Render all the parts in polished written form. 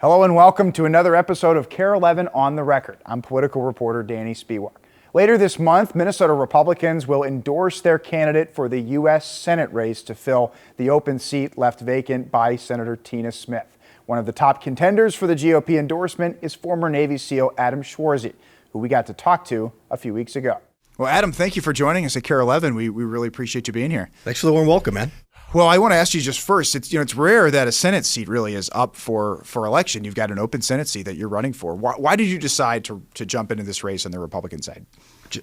Hello and welcome to another episode of KARE 11 on the Record. I'm political reporter Danny Spiewak. Later this month, Minnesota Republicans will endorse their candidate for the U.S. Senate race to fill the open seat left vacant by Senator Tina Smith. One of the top contenders for the GOP endorsement is former Navy SEAL Adam Schwarze, who we got to talk to a few weeks ago. Well, Adam, thank you for joining us at KARE 11. We really appreciate you being here. Thanks for the warm welcome, man. Well, I want to ask you just first, it's rare that a Senate seat really is up for election. You've got an open Senate seat that you're running for. Why did you decide to jump into this race on the Republican side?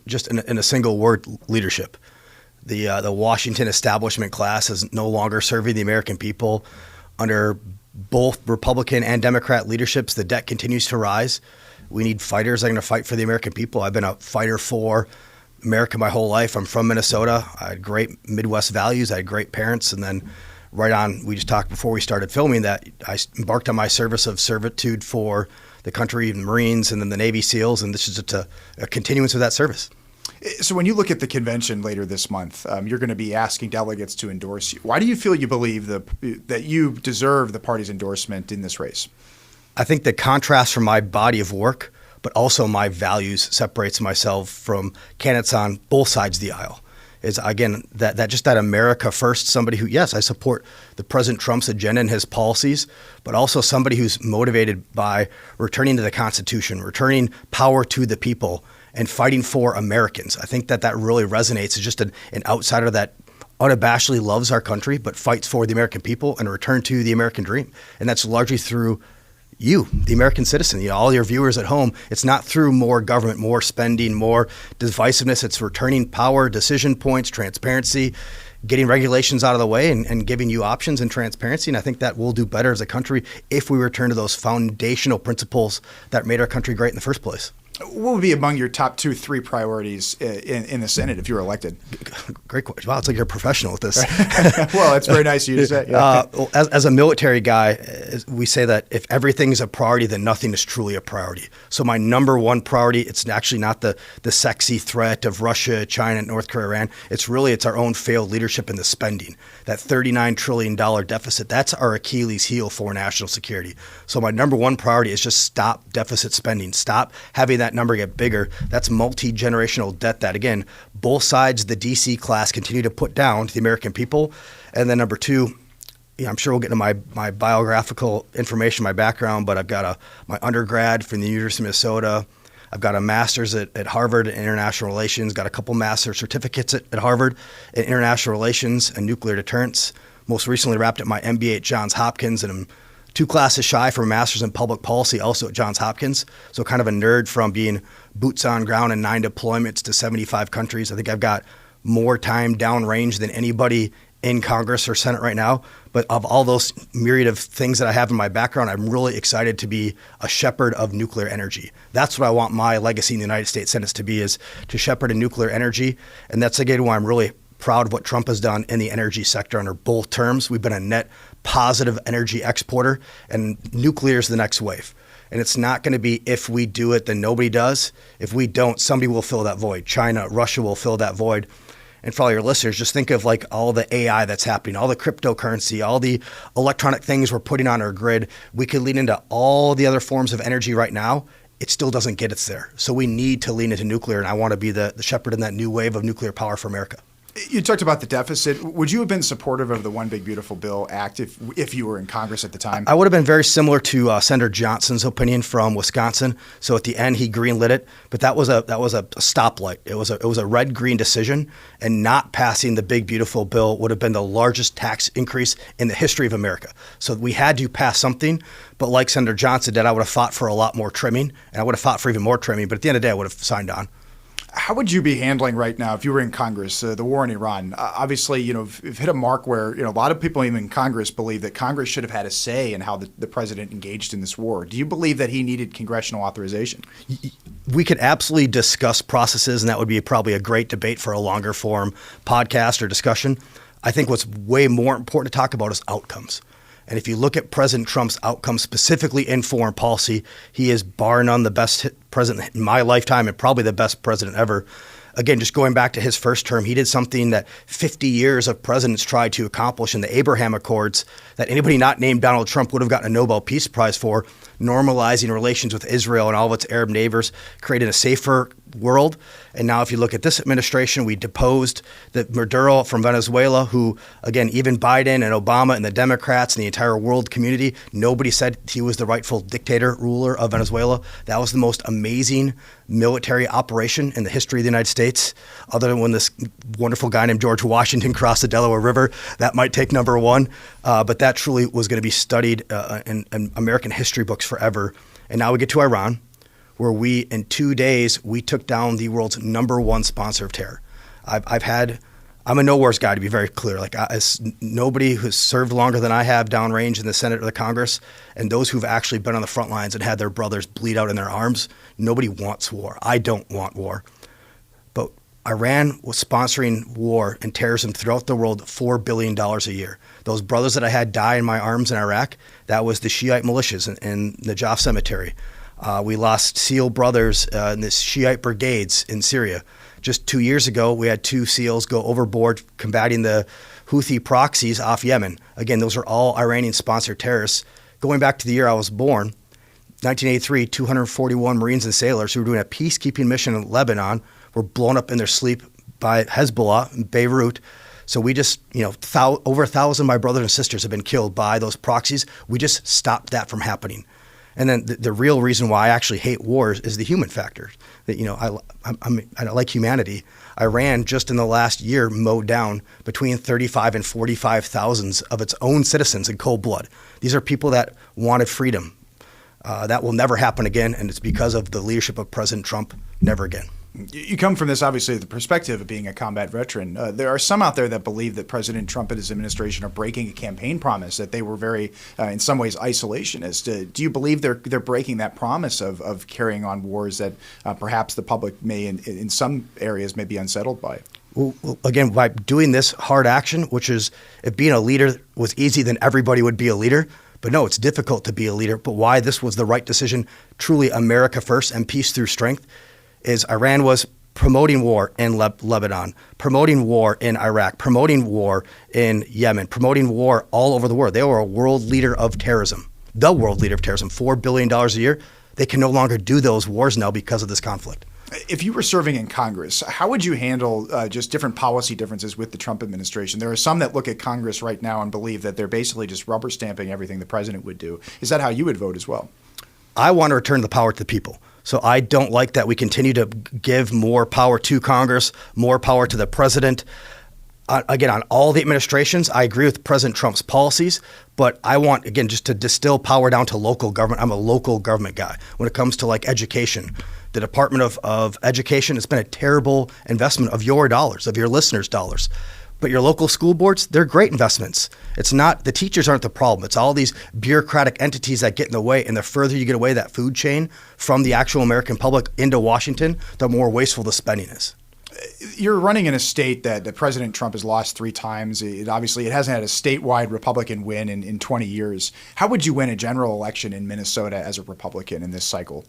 Just in a single word, leadership. The Washington establishment class is no longer serving the American people. Under both Republican and Democrat leaderships, the debt continues to rise. We need fighters that are going to fight for the American people. I've been a fighter for America my whole life. I'm from Minnesota. I had great Midwest values. I had great parents. And then we just talked before we started filming that I embarked on my service of servitude for the country, the Marines, and then the Navy SEALs. And this is just a continuance of that service. So when you look at the convention later this month, you're going to be asking delegates to endorse you. Why do you feel you believe that you deserve the party's endorsement in this race? I think the contrast from my body of work, but also my values, separates myself from candidates on both sides of the aisle. Is again that America first, somebody who, yes, I support the President Trump's agenda and his policies, but also somebody who's motivated by returning to the Constitution, returning power to the people, and fighting for Americans. I think that really resonates as just an outsider that unabashedly loves our country, but fights for the American people and a return to the American dream. And that's largely through you, the American citizen, all your viewers at home. It's not through more government, more spending, more divisiveness. It's returning power, decision points, transparency, getting regulations out of the way and giving you options and transparency. And I think that we'll do better as a country if we return to those foundational principles that made our country great in the first place. What would be among your top 2-3 priorities in the Senate if you were elected? Great question. Wow, it's like you're a professional at this. Well, it's very nice of you to say. Yeah. As a military guy, we say that if everything is a priority, then nothing is truly a priority. So my number one priority, it's actually not the sexy threat of Russia, China, North Korea, Iran. It's our own failed leadership in the spending. That $39 trillion deficit, that's our Achilles heel for national security. So my number one priority is just stop deficit spending. Stop having that number get bigger. That's multi-generational debt that, again, both sides of the DC class continue to put down to the American people. And then number two, I'm sure we'll get into my biographical information, my background, but I've got my undergrad from the University of Minnesota. I've got a master's at Harvard in international relations, got a couple master's certificates at Harvard in international relations and nuclear deterrence. Most recently wrapped up my MBA at Johns Hopkins, and I'm 2 classes shy for a master's in public policy, also at Johns Hopkins. So kind of a nerd from being boots on ground in 9 deployments to 75 countries. I think I've got more time downrange than anybody in Congress or Senate right now. But of all those myriad of things that I have in my background, I'm really excited to be a shepherd of nuclear energy. That's what I want my legacy in the United States Senate to be, is to shepherd a nuclear energy. And that's again why I'm really proud of what Trump has done in the energy sector under both terms. We've been a net positive energy exporter, and nuclear is the next wave. And it's not going to be if we do it, then nobody does. If we don't, somebody will fill that void. China, Russia will fill that void. And for all your listeners, just think of like all the AI that's happening, all the cryptocurrency, all the electronic things we're putting on our grid. We could lean into all the other forms of energy right now. It still doesn't get us there. So we need to lean into nuclear, and I want to be the shepherd in that new wave of nuclear power for America. You talked about the deficit. Would you have been supportive of the One Big Beautiful Bill Act if you were in Congress at the time? I would have been very similar to Senator Johnson's opinion from Wisconsin. So at the end, he greenlit it, but that was a stoplight. It was a red-green decision, and not passing the Big Beautiful Bill would have been the largest tax increase in the history of America. So we had to pass something. But like Senator Johnson did, I would have fought for a lot more trimming, and I would have fought for even more trimming. But at the end of the day, I would have signed on. How would you be handling right now if you were in Congress, the war in Iran? Obviously, you've hit a mark where a lot of people even in Congress believe that Congress should have had a say in how the president engaged in this war. Do you believe that he needed congressional authorization? We could absolutely discuss processes, and that would be probably a great debate for a longer form podcast or discussion. I think what's way more important to talk about is outcomes. And if you look at President Trump's outcome specifically in foreign policy, he is bar none the best president in my lifetime and probably the best president ever. Again, just going back to his first term, he did something that 50 years of presidents tried to accomplish in the Abraham Accords that anybody not named Donald Trump would have gotten a Nobel Peace Prize for, normalizing relations with Israel and all of its Arab neighbors, creating a safer world. And now if you look at this administration, we deposed the Maduro from Venezuela, who, again, even Biden and Obama and the Democrats and the entire world community, nobody said he was the rightful dictator ruler of Venezuela. That was the most amazing military operation in the history of the United States, other than when this wonderful guy named George Washington crossed the Delaware River. That might take number one, but that truly was going to be studied in American history books forever. And now we get to Iran, where in 2 days, we took down the world's #1 sponsor of terror. I'm a no-wars guy, to be very clear. As nobody who's served longer than I have downrange in the Senate or the Congress, and those who've actually been on the front lines and had their brothers bleed out in their arms, nobody wants war. I don't want war. But Iran was sponsoring war and terrorism throughout the world, $4 billion a year. Those brothers that I had die in my arms in Iraq, that was the Shiite militias in Najaf cemetery. We lost SEAL brothers in the Shiite brigades in Syria. Just 2 years ago, we had 2 SEALs go overboard combating the Houthi proxies off Yemen. Again, those are all Iranian-sponsored terrorists. Going back to the year I was born, 1983, 241 Marines and sailors who were doing a peacekeeping mission in Lebanon were blown up in their sleep by Hezbollah in Beirut. So we just, over 1,000 of my brothers and sisters have been killed by those proxies. We just stopped that from happening. And then the real reason why I actually hate wars is the human factor. That I like humanity. Iran just in the last year mowed down between 35 and 45,000 of its own citizens in cold blood. These are people that wanted freedom. That will never happen again, and it's because of the leadership of President Trump. Never again. You come from this, obviously, the perspective of being a combat veteran. There are some out there that believe that President Trump and his administration are breaking a campaign promise, that they were very, in some ways, isolationist. Do you believe they're breaking that promise of carrying on wars that perhaps the public may, in some areas, may be unsettled by? Well, again, by doing this hard action, which is if being a leader was easy, then everybody would be a leader. But no, it's difficult to be a leader. But why this was the right decision, truly America first and peace through strength, is Iran was promoting war in Lebanon, promoting war in Iraq, promoting war in Yemen, promoting war all over the world. They were a world leader of terrorism, the world leader of terrorism, $4 billion a year. They can no longer do those wars now because of this conflict. If you were serving in Congress, how would you handle just different policy differences with the Trump administration? There are some that look at Congress right now and believe that they're basically just rubber stamping everything the president would do. Is that how you would vote as well? I want to return the power to the people. So I don't like that we continue to give more power to Congress, more power to the president. Again, on all the administrations, I agree with President Trump's policies, but I want, again, just to distill power down to local government. I'm a local government guy. When it comes to education, the Department of Education has been a terrible investment of your dollars, of your listeners' dollars. But your local school boards, they're great investments. It's not, the teachers aren't the problem. It's all these bureaucratic entities that get in the way. And the further you get away that food chain from the actual American public into Washington, the more wasteful the spending is. You're running in a state that President Trump has lost 3 times. It hasn't had a statewide Republican win in 20 years. How would you win a general election in Minnesota as a Republican in this cycle?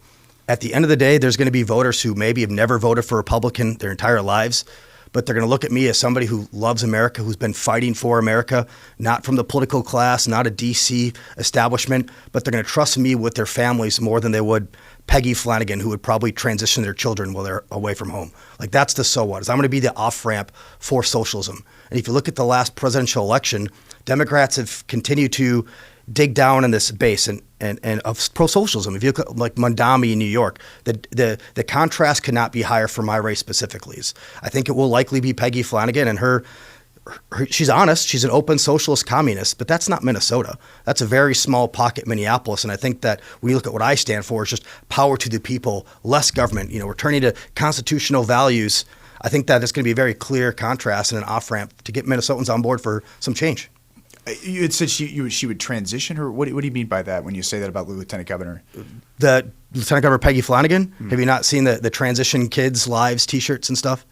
At the end of the day, there's going to be voters who maybe have never voted for a Republican their entire lives, but they're going to look at me as somebody who loves America, who's been fighting for America, not from the political class, not a D.C. establishment, but they're going to trust me with their families more than they would Peggy Flanagan, who would probably transition their children while they're away from home. That's the so what. I'm going to be the off-ramp for socialism. And if you look at the last presidential election, Democrats have continued to dig down in this base and of pro-socialism. If you look at Mondami in New York, the contrast could not be higher for my race specifically. I think it will likely be Peggy Flanagan, and she's honest. She's an open socialist communist, but that's not Minnesota. That's a very small pocket Minneapolis. And I think that when you look at what I stand for, is just power to the people, less government, returning to constitutional values. I think that it's going to be a very clear contrast and an off-ramp to get Minnesotans on board for some change. You had said she would transition her. What do you mean by that when you say that about the Lieutenant Governor? The Lieutenant Governor Peggy Flanagan? Mm-hmm. Have you not seen the Transition Kids Lives T-shirts and stuff?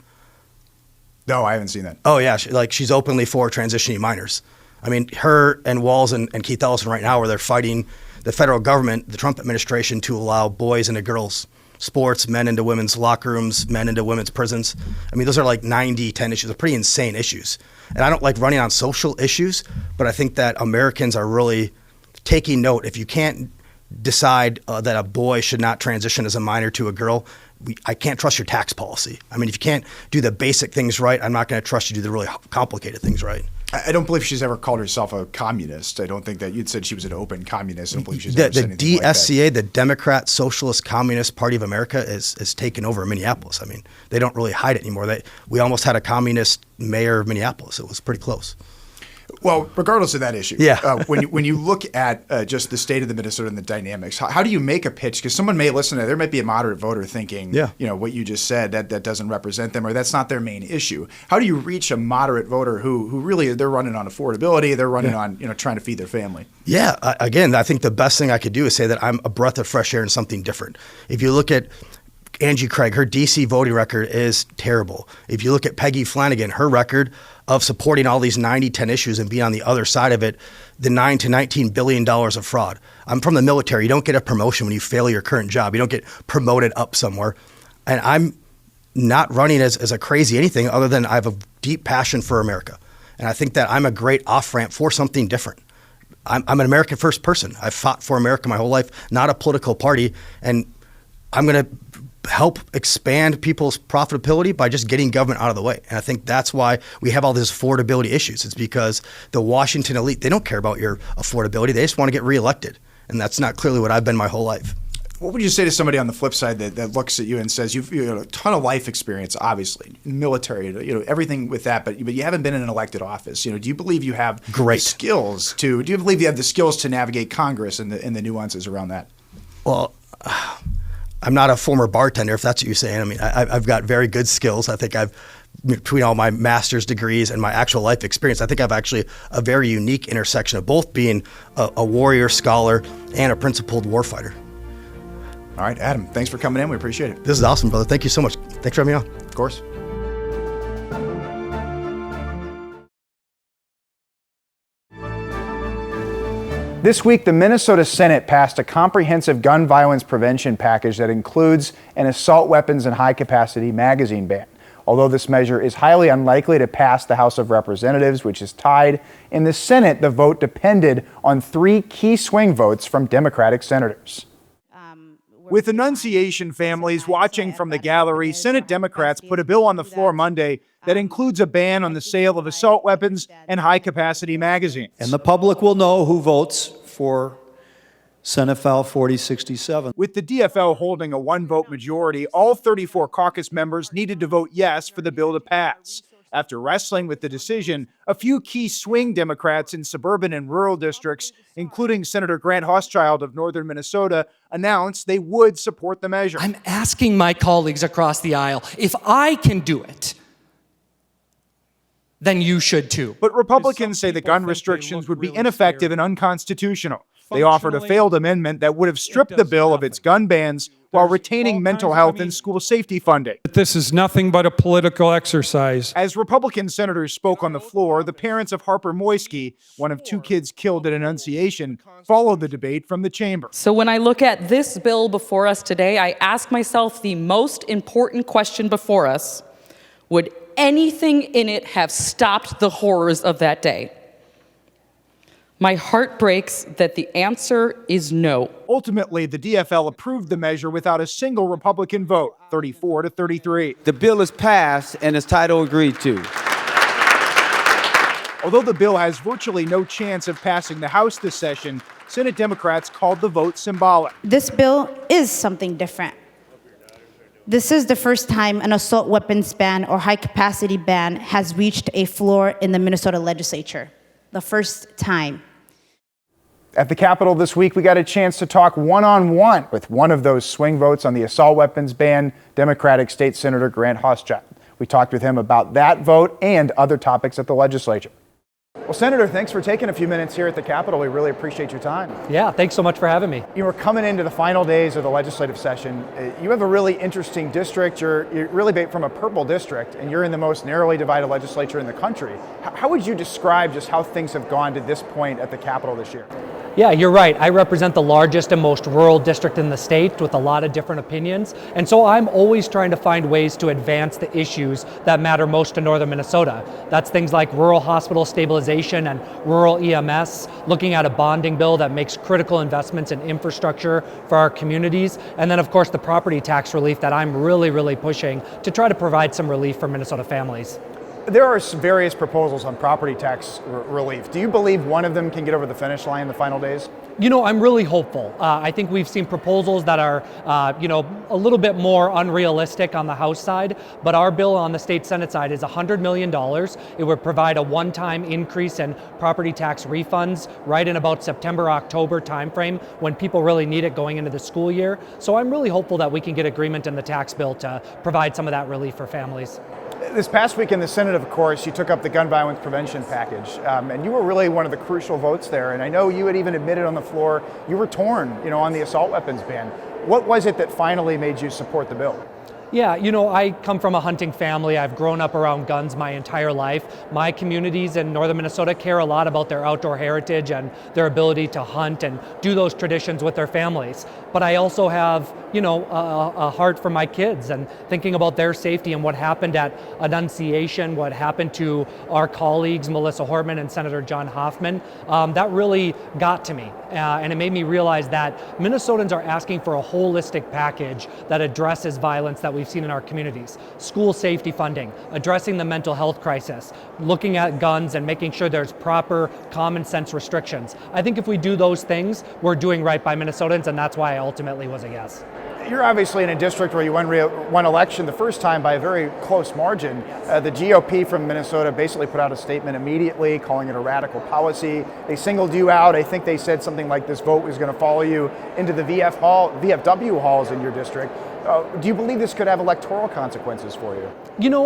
No, I haven't seen that. Oh yeah, she's openly for transitioning minors. I mean, her and Walz and Keith Ellison right now, where they're fighting the federal government, the Trump administration, to allow boys into girls' sports, men into women's locker rooms, men into women's prisons. I mean, those are like 90-10 issues. They're pretty insane issues. And I don't like running on social issues, but I think that Americans are really taking note. If you can't decide that a boy should not transition as a minor to a girl, I can't trust your tax policy. I mean, if you can't do the basic things right, I'm not going to trust you to do the really complicated things right. I don't believe she's ever called herself a communist. I don't think that you'd said she was an open communist. I don't believe she's ever said anything like that. The DSCA, the Democrat Socialist Communist Party of America, is taken over Minneapolis. I mean, they don't really hide it anymore. We almost had a communist mayor of Minneapolis. It was pretty close. Well, regardless of that issue, when you look at just the state of the Minnesota and the dynamics, how do you make a pitch? Because someone may listen to, there might be a moderate voter thinking, what you just said, that doesn't represent them, or that's not their main issue. How do you reach a moderate voter who really, they're running on affordability, they're running on trying to feed their family? Yeah, again, I think the best thing I could do is say that I'm a breath of fresh air and something different. If you look at Angie Craig, her DC voting record is terrible. If you look at Peggy Flanagan, her record of supporting all these 90-10 issues and being on the other side of it, the $9 to $19 billion of fraud. I'm from the military. You don't get a promotion when you fail your current job. You don't get promoted up somewhere. And I'm not running as a crazy anything other than I have a deep passion for America. And I think that I'm a great off-ramp for something different. I'm an American first person. I've fought for America my whole life, not a political party. And I'm going to help expand people's profitability by just getting government out of the way. And I think that's why we have all these affordability issues. It's because the Washington elite, they don't care about your affordability. They just want to get reelected. And that's not clearly what I've been my whole life. What would you say to somebody on the flip side that looks at you and says, you've a ton of life experience, obviously, military, everything with that, but you haven't been in an elected office. Do you believe you have the skills do you believe you have the skills to navigate Congress and the nuances around that? Well, I'm not a former bartender, if that's what you're saying. I mean, I've got very good skills. I think between all my master's degrees and my actual life experience, I think I've actually a very unique intersection of both being a warrior, scholar, and a principled warfighter. All right, Adam, thanks for coming in. We appreciate it. This is awesome, brother. Thank you so much. Thanks for having me on. Of course. This week, the Minnesota Senate passed a comprehensive gun violence prevention package that includes an assault weapons and high-capacity magazine ban. Although this measure is highly unlikely to pass the House of Representatives, which is tied, in the Senate, the vote depended on 3 key swing votes from Democratic senators. With Annunciation families watching from the gallery, Senate Democrats put a bill on the floor Monday that includes a ban on the sale of assault weapons and high-capacity magazines. And the public will know who votes for Senate File 4067. With the DFL holding a 1-vote majority, all 34 caucus members needed to vote yes for the bill to pass. After wrestling with the decision, a few key swing Democrats in suburban and rural districts, including Senator Grant Hauschild of northern Minnesota, announced they would support the measure. I'm asking my colleagues across the aisle, if I can do it, then you should too. But Republicans say the gun restrictions would be ineffective and unconstitutional. They offered a failed amendment that would have stripped the bill of its gun bans while retaining mental health and school safety funding. This is nothing but a political exercise. As Republican senators spoke on the floor, the parents of Harper Moisky, one of 2 kids killed at Annunciation, followed the debate from the chamber. So when I look at this bill before us today, I ask myself the most important question before us: would anything in it have stopped the horrors of that day? My heart breaks that the answer is no. Ultimately, the DFL approved the measure without a single Republican vote, 34 to 33. The bill is passed and its title agreed to. Although the bill has virtually no chance of passing the House this session, Senate Democrats called the vote symbolic. This bill is something different. This is the first time an assault weapons ban or high-capacity ban has reached a floor in the Minnesota legislature. The first time. At the Capitol this week, we got a chance to talk one-on-one with one of those swing votes on the assault weapons ban, Democratic State Senator Grant Hauschild. We talked with him about that vote and other topics at the legislature. Well, Senator, thanks for taking a few minutes here at the Capitol. We really appreciate your time. Yeah, thanks so much for having me. You were coming into the final days of the legislative session. You have a really interesting district. You're really from a purple district, and you're in the most narrowly divided legislature in the country. How would you describe just how things have gone to this point at the Capitol this year? Yeah, you're right. I represent the largest and most rural district in the state with a lot of different opinions. And so I'm always trying to find ways to advance the issues that matter most to northern Minnesota. That's things like rural hospital stabilization and rural EMS, looking at a bonding bill that makes critical investments in infrastructure for our communities. And then, of course, the property tax relief that I'm really pushing to try to provide some relief for Minnesota families. There are various proposals on property tax relief. Do you believe one of them can get over the finish line in the final days? You know, I'm really hopeful. I think we've seen proposals that are, a little bit more unrealistic on the House side, but our bill on the state Senate side is $100 million. It would provide a one-time increase in property tax refunds right in about September, October timeframe when people really need it going into the school year. So I'm really hopeful that we can get agreement in the tax bill to provide some of that relief for families. This past week in the Senate, of course, you took up the gun violence prevention package, and you were really one of the crucial votes there. And I know you had even admitted on the floor you were torn, on the assault weapons ban. What was it that finally made you support the bill? Yeah, I come from a hunting family. I've grown up around guns my entire life. My communities in northern Minnesota care a lot about their outdoor heritage and their ability to hunt and do those traditions with their families. But I also have, a heart for my kids and thinking about their safety and what happened at Annunciation, what happened to our colleagues, Melissa Hortman and Senator John Hoffman. That really got to me. And it made me realize that Minnesotans are asking for a holistic package that addresses violence that we've seen in our communities. School safety funding, addressing the mental health crisis, looking at guns and making sure there's proper common sense restrictions. I think if we do those things, we're doing right by Minnesotans, and that's why I ultimately was a yes. You're obviously in a district where you won election the first time by a very close margin. The GOP from Minnesota basically put out a statement immediately calling it a radical policy. They singled you out. I think they said something like this vote was going to follow you into the VFW halls in your district. Do you believe this could have electoral consequences for you?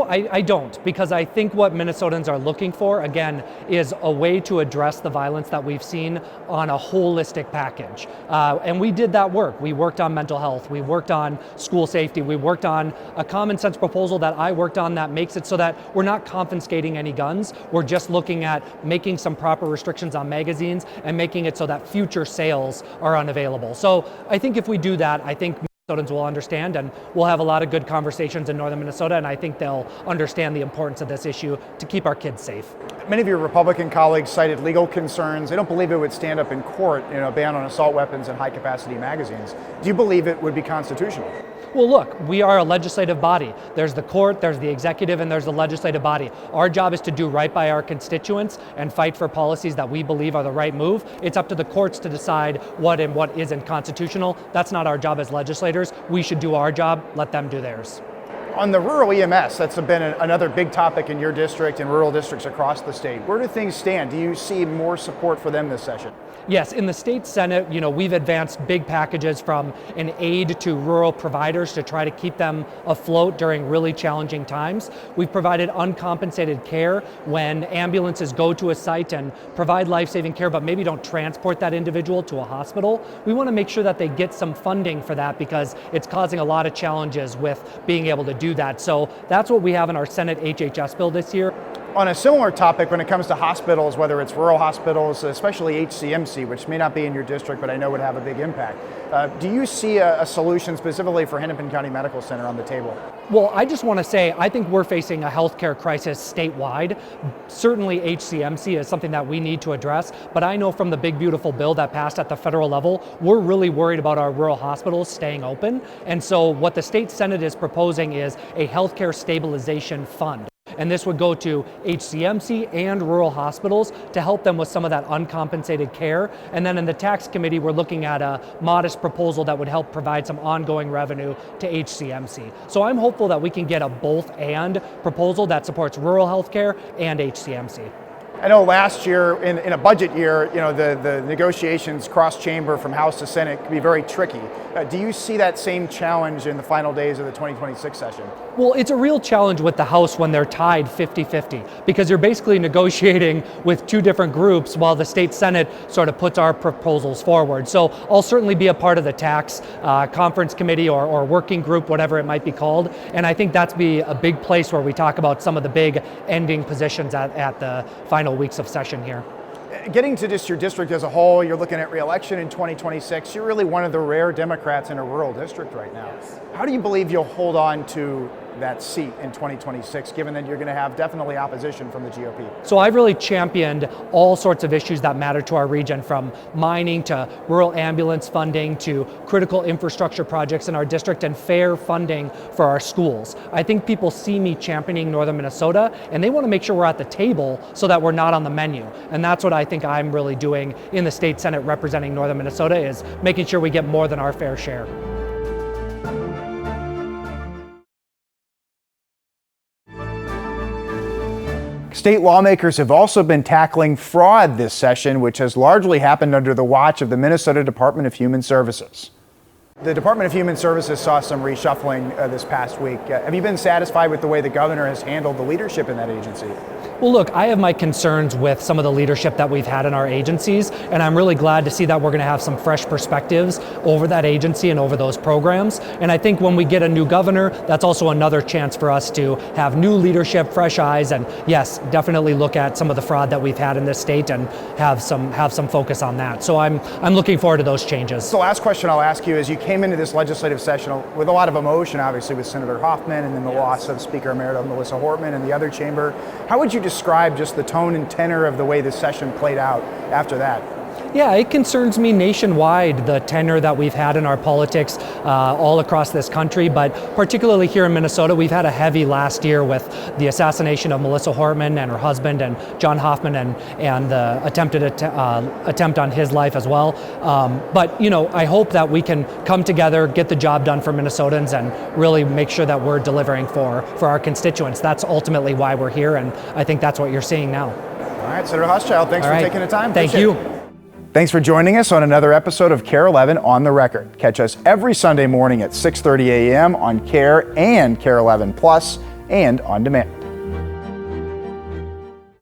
I don't, because I think what Minnesotans are looking for, again, is a way to address the violence that we've seen on a holistic package. And we did that work. We worked on mental health. We worked on school safety. We worked on a common sense proposal that I worked on that makes it so that we're not confiscating any guns. We're just looking at making some proper restrictions on magazines and making it so that future sales are unavailable. So I think if we do that, I think Minnesotans will understand, and we'll have a lot of good conversations in northern Minnesota, and I think they'll understand the importance of this issue to keep our kids safe. Many of your Republican colleagues cited legal concerns. They don't believe it would stand up in court, a ban on assault weapons and high-capacity magazines. Do you believe it would be constitutional? Well, look, we are a legislative body. There's the court, there's the executive, and there's the legislative body. Our job is to do right by our constituents and fight for policies that we believe are the right move. It's up to the courts to decide what and what isn't constitutional. That's not our job as legislators. We should do our job, let them do theirs. On the rural EMS, that's been another big topic in your district and rural districts across the state. Where do things stand? Do you see more support for them this session? Yes, in the state Senate, we've advanced big packages from an aid to rural providers to try to keep them afloat during really challenging times. We've provided uncompensated care when ambulances go to a site and provide life-saving care, but maybe don't transport that individual to a hospital. We want to make sure that they get some funding for that because it's causing a lot of challenges with being able to do that. So that's what we have in our Senate HHS bill this year. On a similar topic, when it comes to hospitals, whether it's rural hospitals, especially HCMC, which may not be in your district, but I know would have a big impact, do you see a solution specifically for Hennepin County Medical Center on the table? Well, I just want to say, I think we're facing a healthcare crisis statewide. Certainly HCMC is something that we need to address, but I know from the big beautiful bill that passed at the federal level, we're really worried about our rural hospitals staying open. And so what the state Senate is proposing is a healthcare stabilization fund. And this would go to HCMC and rural hospitals to help them with some of that uncompensated care. And then in the tax committee, we're looking at a modest proposal that would help provide some ongoing revenue to HCMC. So I'm hopeful that we can get a both and proposal that supports rural healthcare and HCMC. I know last year, in a budget year, the negotiations cross-chamber from House to Senate can be very tricky. Do you see that same challenge in the final days of the 2026 session? Well, it's a real challenge with the House when they're tied 50-50, because you're basically negotiating with two different groups while the state Senate sort of puts our proposals forward. So I'll certainly be a part of the tax conference committee or working group, whatever it might be called. And I think that's be a big place where we talk about some of the big ending positions at the final weeks of session here. Getting to just your district as a whole, you're looking at re-election in 2026. You're really one of the rare Democrats in a rural district right now. How do you believe you'll hold on to that seat in 2026, given that you're going to have definitely opposition from the GOP? So I've really championed all sorts of issues that matter to our region, from mining to rural ambulance funding to critical infrastructure projects in our district and fair funding for our schools. I think people see me championing northern Minnesota, and they want to make sure we're at the table so that we're not on the menu. And that's what I think I'm really doing in the state Senate representing northern Minnesota, is making sure we get more than our fair share. State lawmakers have also been tackling fraud this session, which has largely happened under the watch of the Minnesota Department of Human Services. The Department of Human Services saw some reshuffling this past week. Have you been satisfied with the way the governor has handled the leadership in that agency? Well, look, I have my concerns with some of the leadership that we've had in our agencies, and I'm really glad to see that we're going to have some fresh perspectives over that agency and over those programs. And I think when we get a new governor, that's also another chance for us to have new leadership, fresh eyes, and yes, definitely look at some of the fraud that we've had in this state and have some focus on that. So I'm looking forward to those changes. The last question I'll ask you is, you came into this legislative session with a lot of emotion, obviously, with Senator Hoffman and then the loss of Speaker Emerita Melissa Hortman in the other chamber. How would you describe just the tone and tenor of the way this session played out after that? Yeah, it concerns me nationwide, the tenor that we've had in our politics all across this country, but particularly here in Minnesota. We've had a heavy last year with the assassination of Melissa Hortman and her husband, and John Hoffman, and the attempted attempt on his life as well. But I hope that we can come together, get the job done for Minnesotans, and really make sure that we're delivering for our constituents. That's ultimately why we're here, and I think that's what you're seeing now. All right, Senator Hauschild, thanks for taking the time. Thank Appreciate you. it. Thanks for joining us on another episode of KARE 11 on the Record. Catch us every Sunday morning at 6:30 a.m. on KARE and KARE 11 Plus and on demand.